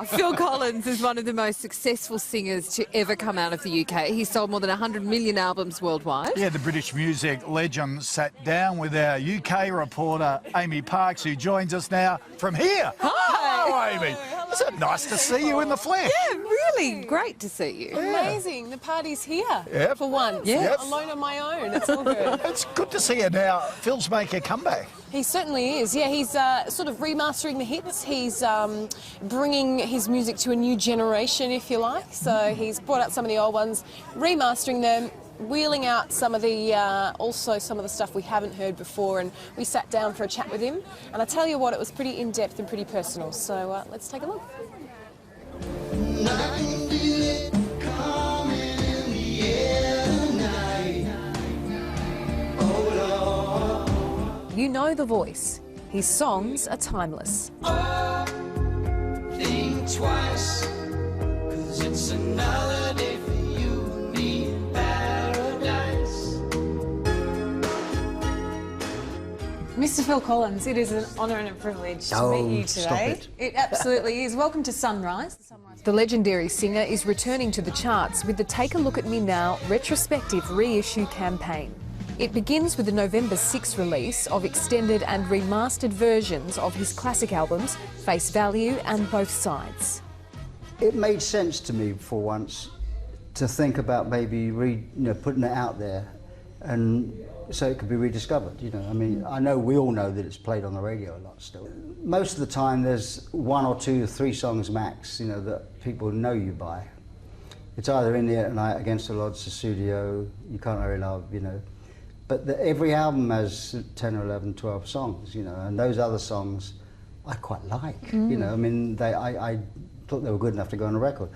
Phil Collins is one of the most successful singers to ever come out of the UK. He's sold more than 100 million albums worldwide. Yeah, the British music legend sat down with our UK reporter, Amy Parks, who joins us now from here. Hi. Hello, Amy. Is it nice to see you in the flesh? Yeah, really great to see you. Amazing. The party's here Yep. for once. Yes. Alone on my own. It's all good. It's good to see you now. Phil's making a comeback. He certainly is. Yeah, he's sort of remastering the hits. He's bringing his music to a new generation, if you like. So he's brought out some of the old ones, remastering them, wheeling out some of the, also some of the stuff we haven't heard before, and we sat down for a chat with him. And I tell you what, it was pretty in-depth and pretty personal. So let's take a look. You know the voice. His songs are timeless. Think twice, 'cause it's another day for you and me in paradise. Mr. Phil Collins, it is an honour and a privilege to meet you today. Stop it. It absolutely is. Welcome to Sunrise. The legendary singer is returning to the charts with the Take a Look at Me Now retrospective reissue campaign. It begins with the November 6 release of extended and remastered versions of his classic albums, Face Value and Both Sides. It made sense to me for once to think about maybe putting it out there, and so it could be rediscovered. I mean, I know we all know that it's played on the radio a lot still. Most of the time, there's 1 or 2 or 3 songs max, that people know you by. It's either In the Air Tonight, Against the Odds, The Studio, You Can't Hurry Love, But every album has 10 or 11, 12 songs, and those other songs I quite like. I mean, I thought they were good enough to go on a record.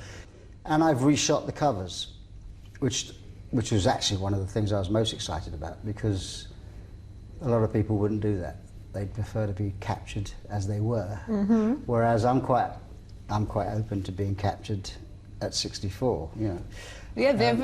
And I've reshot the covers, which was actually one of the things I was most excited about, because a lot of people wouldn't do that. They'd prefer to be captured as they were, whereas I'm quite open to being captured at 64. Yeah, they're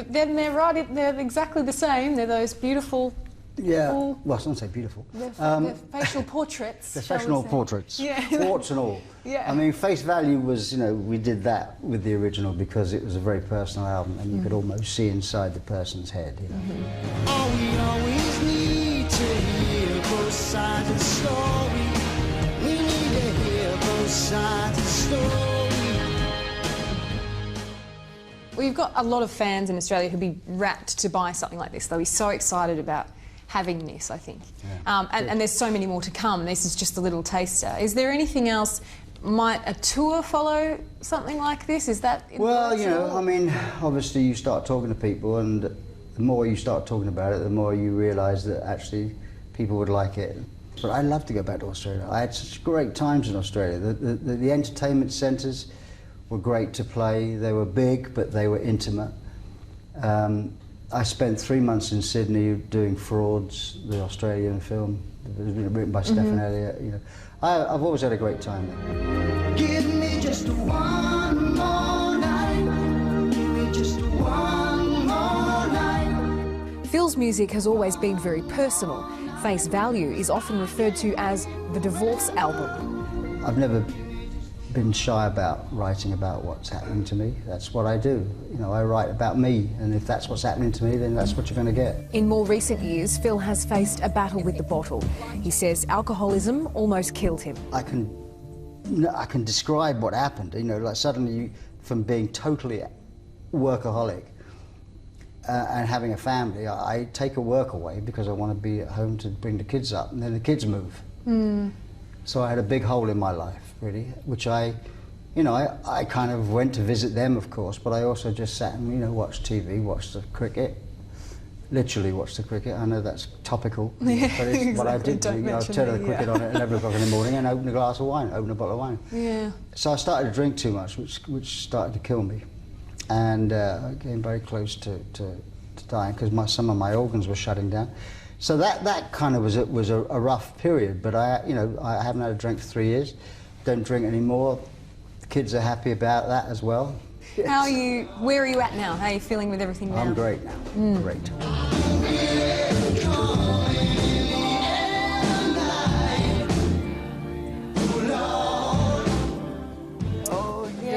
right. They're exactly the same. They're those beautiful. Yeah. Well, I don't say beautiful. They're facial portraits. They're facial portraits. Yeah. Warts and all. Yeah. I mean, Face Value was, we did that with the original because it was a very personal album, and you could almost see inside the person's head. Oh, we always need to hear both sides of the story. We need to hear both sides of the story. We've got a lot of fans in Australia who'd be rapt to buy something like this. They'll be so excited about having this, I think. Yeah. And there's so many more to come. This is just a little taster. Is there anything else? Might a tour follow something like this? Is that... Well, I mean, obviously you start talking to people, and the more you start talking about it, the more you realise that actually people would like it. But I'd love to go back to Australia. I had such great times in Australia. The entertainment centres were great to play. They were big, but they were intimate. I spent 3 months in Sydney doing Frauds, the Australian film. It was written by Stephen Elliott. I've always had a great time there. Give me just one more night. Give me just one more night. Phil's music has always been very personal. Face Value is often referred to as the divorce album. I've never been shy about writing about what's happening to me. That's what I do. I write about me, and if that's what's happening to me, then that's what you're going to get. In more recent years, Phil has faced a battle with the bottle. He says alcoholism almost killed him. I can describe what happened. Like suddenly, from being totally workaholic and having a family, I take a work away because I want to be at home to bring the kids up, and then the kids move. So I had a big hole in my life, really, which I kind of went to visit them, of course, but I also just sat and, watched TV, watched the cricket, literally watched the cricket. I know that's topical, but it's what I did do. I'd turn the cricket on at 11 o'clock in the morning and open a glass of wine, open a bottle of wine. Yeah. So I started to drink too much, which started to kill me. And I came very close to dying because some of my organs were shutting down. So that kind of was a rough period, but I haven't had a drink for 3 years, don't drink anymore. The kids are happy about that as well. How are you, where are you at now? How are you feeling with everything now? I'm great now, great.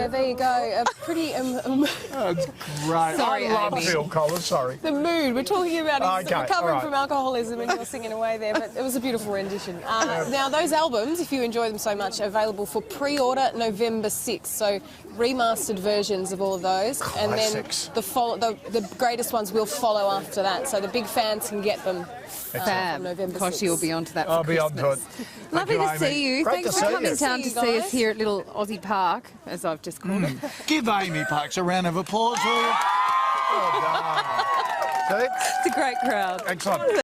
Yeah, there you go. A pretty That's great. Sorry, I love Amy. Phil Collins, sorry. the mood. We're talking about his Okay, recovering all right. from alcoholism, and you're singing away there. But it was a beautiful rendition. Now those albums, if you enjoy them so much, are available for pre-order November 6th. So remastered versions of all of those, Classics. and then the greatest ones will follow after that. So the big fans can get them. Fab. From November Koshi 6th. will be onto that for I'll be Christmas. onto it. Lovely Thank to you, see Amy. you. Great Thanks to for see coming you. down to See you see us guys. here at Little Aussie Park, as I've just called it. Give Amy Parks a round of applause, will you? Well done. See? It's a great crowd. Excellent.